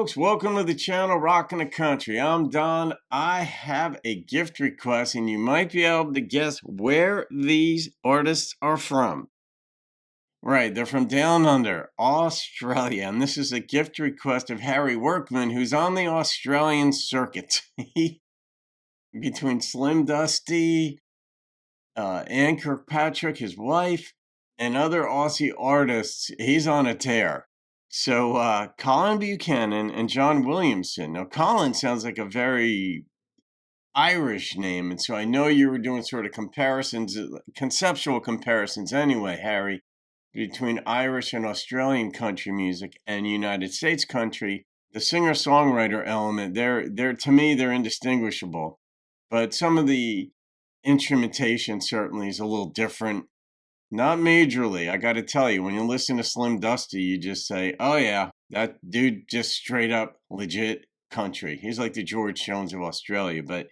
folks, welcome to the channel Rockin' the Country. I'm Don. I have a gift request and you might be able to guess where these artists are from. Right, they're from down under, Australia, and this is a gift request of Harry Workman, who's on the Australian circuit. Between Slim Dusty, Anne Kirkpatrick, his wife, and other Aussie artists, he's on a tear. So Colin Buchanan and John Williamson. Now, Colin sounds like a very Irish name, and so I know you were doing sort of comparisons, conceptual comparisons anyway, Harry, between Irish and Australian country music and United States country. The singer-songwriter element, they're to me, they're indistinguishable. But some of the instrumentation certainly is a little different. Not majorly. I got to tell you, when you listen to Slim Dusty, you just say, oh yeah, that dude just straight up legit country. He's like the George Jones of Australia. But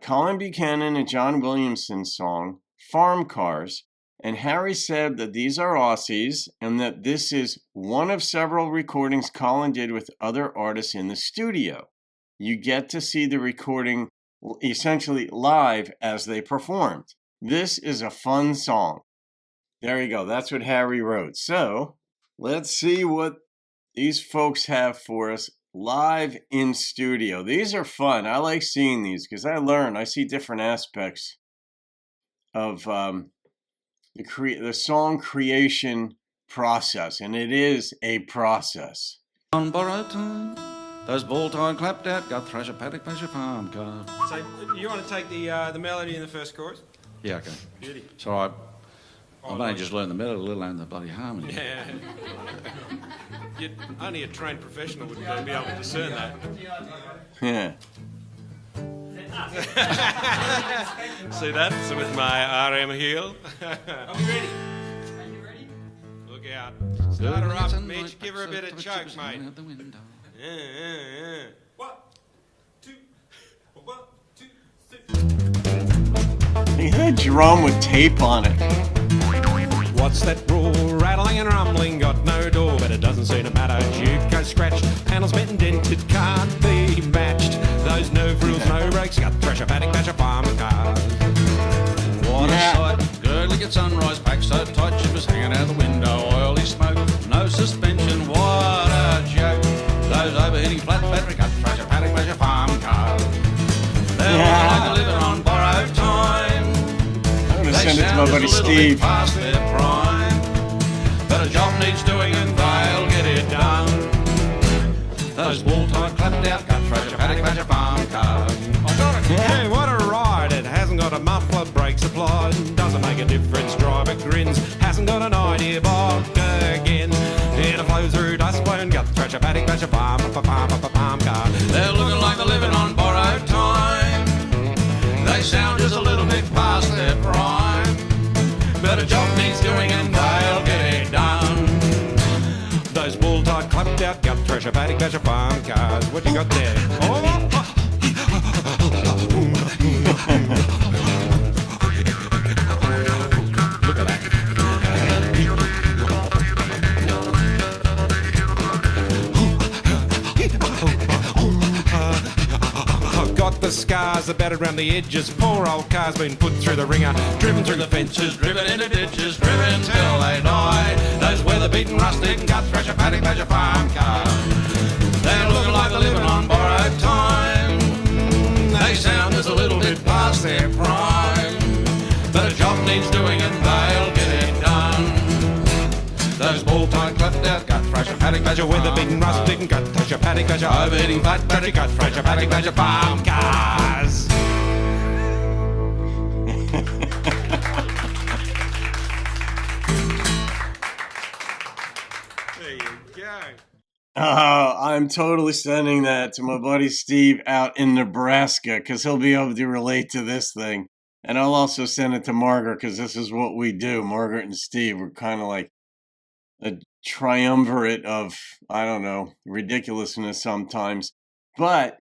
Colin Buchanan and John Williamson's song, Farm Cars, and Harry said that these are Aussies and that this is one of several recordings Colin did with other artists in the studio. You get to see the recording essentially live as they performed. This is a fun song. There you go. That's what Harry wrote. So let's see what these folks have for us live in studio. These are fun. I like seeing these because I see different aspects of the song creation process, and it is a process. On borrowed time, those ball-tied clapped out, got thrash a paddock, pleasure farm car. So you want to take the melody in the first chorus? Yeah, okay. Beauty. So I've only just learned the melody, let alone the bloody harmony. Yeah. Only a trained professional would be able to discern that. Yeah. See that? So with my RM heel. Are we ready? Are you ready? Look out. Start her up, Mitch. Give her a bit of choke, mate. Yeah. 1, 2, 1, 2, 3. He had a drum with tape on it. What's that roar? Rattling and rumbling, got no door, but it doesn't seem to matter. Juke goes scratched, panels bent and dented, can't be matched. Those no frills, no brakes, got thresher, paddock, basher, farm cars. What a sight, girdling at sunrise, packed so tight she was hanging out the window, oily smoke, no suspension, what a joke. Those overheating flat battery, got thresher, paddock, basher, farm cars. They're looking like they're living on borrowed time. I'm going to send it to my buddy Steve. Past their prime, but a job needs doing and they'll get it done. Those ball-tied clapped out, cut thresher, paddock, basher, farm cars. Yeah, what a ride. It hasn't got a muffler, brakes applied. Doesn't make a difference, driver grins. Hasn't got an idea, bog again. It flows through dust blown, got thresher, paddock, basher, farm car. They're looking like they're living on borrowed time. They sound just a little bit past their prime, but a job needs doing and they'll get it done. Those bull-tied clapped out, got thresher, paddock, basher, farm cars. What you got there? Oh! Look at that. Got the scars that battered round the edges. Poor old car's been put through the ringer, driven through the fences, Driven into ditches, driven till they die. Those weather-beaten, rusted, cut thresher, paddock, basher, farm cars. They're looking like they're living on borrowed time. They sound just a little bit past their prime, but a job needs doing and they'll get it done. Those ball-tied clapped out, cut thresher, paddock, basher, weather-beaten, rusted, cut thresher, paddock, basher, overheating flat battery, cut thresher, paddock, basher, farm cars. There you go. I'm totally sending that to my buddy Steve out in Nebraska because he'll be able to relate to this thing. And I'll also send it to Margaret because this is what we do. Margaret and Steve, we're kind of like a triumvirate of, I don't know, ridiculousness sometimes. But,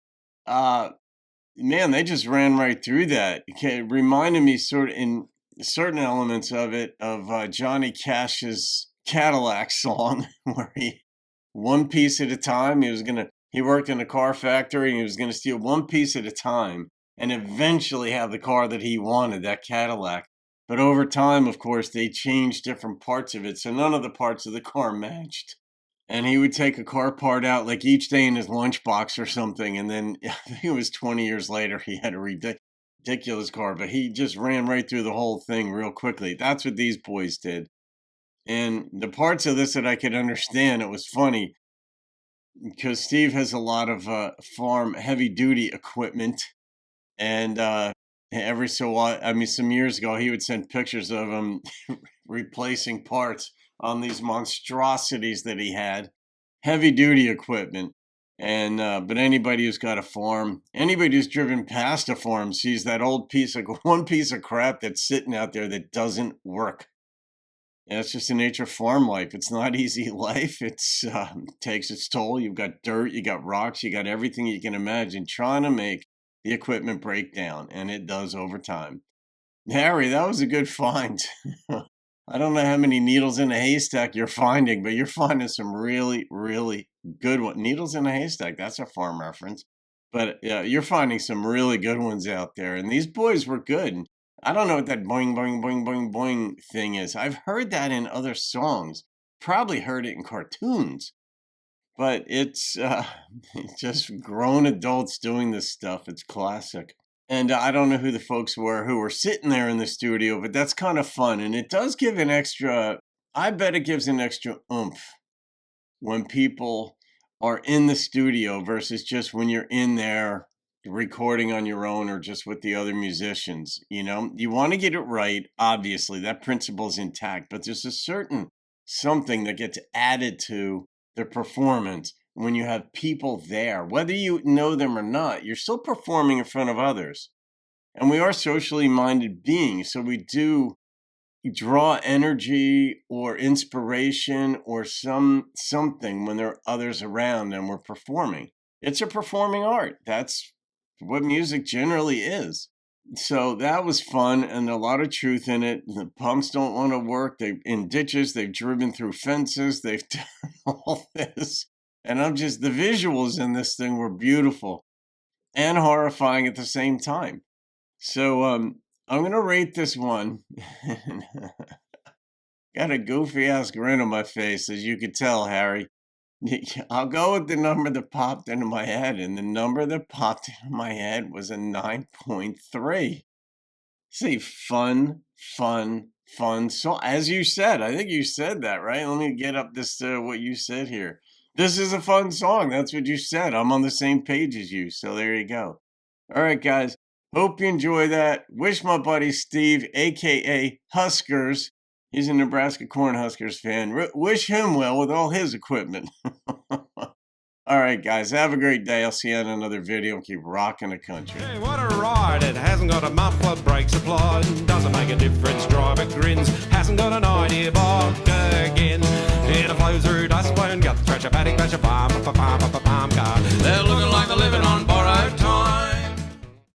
man, they just ran right through that. It reminded me sort of in certain elements of it of Johnny Cash's Cadillac song where he one piece at a time. He worked in a car factory and he was gonna steal one piece at a time and eventually have the car that he wanted, that Cadillac. But over time, of course, they changed different parts of it, so none of the parts of the car matched. And he would take a car part out like each day in his lunchbox or something, and then I think it was 20 years later he had a ridiculous car, but he just ran right through the whole thing real quickly. That's what these boys did. And the parts of this that I could understand, it was funny because Steve has a lot of farm heavy duty equipment, and every so I mean, some years ago, he would send pictures of him replacing parts on these monstrosities that he had, heavy duty equipment. And but anybody who's got a farm, anybody who's driven past a farm sees that one piece of crap that's sitting out there that doesn't work. Yeah, it's just the nature of farm life. It's not easy life. It's takes its toll. You've got dirt, you got rocks, you got everything you can imagine trying to make the equipment break down, and it does over time. Harry, that was a good find. I don't know how many needles in a haystack you're finding, but you're finding some really, really good ones. Needles in a haystack, that's a farm reference. But yeah, you're finding some really good ones out there. And these boys were good. I don't know what that boing, boing, boing, boing, boing thing is. I've heard that in other songs, probably heard it in cartoons, but it's just grown adults doing this stuff. It's classic. And I don't know who the folks were who were sitting there in the studio, but that's kind of fun. And it does give an extra, I bet it gives an extra oomph when people are in the studio versus just when you're in there recording on your own or just with the other musicians. You know, you want to get it right. Obviously, that principle is intact, but there's a certain something that gets added to the performance when you have people there, whether you know them or not. You're still performing in front of others, and we are socially minded beings, so we do draw energy or inspiration or something when there are others around and we're performing. It's a performing art. That's what music generally is. So that was fun and a lot of truth in it. The pumps don't want to work. They've in ditches, they've driven through fences, they've done all this. And the visuals in this thing were beautiful and horrifying at the same time. So I'm going to rate this one. Got a goofy ass grin on my face, as you could tell, Harry. I'll go with the number that popped into my head, and the number that popped into my head was a 9.3. See, fun. So, as you said, I think you said that, right? Let me get up this, what you said here. This is a fun song. That's what you said. I'm on the same page as you. So there you go. All right, guys. Hope you enjoy that. Wish my buddy Steve, a.k.a. Huskers, he's a Nebraska Cornhuskers fan. Wish him well with all his equipment. All right, guys. Have a great day. I'll see you in another video. Keep rocking the country. Hey, what a ride. It hasn't got a muffler, brakes applied. Doesn't make a difference, driver grins. Hasn't got an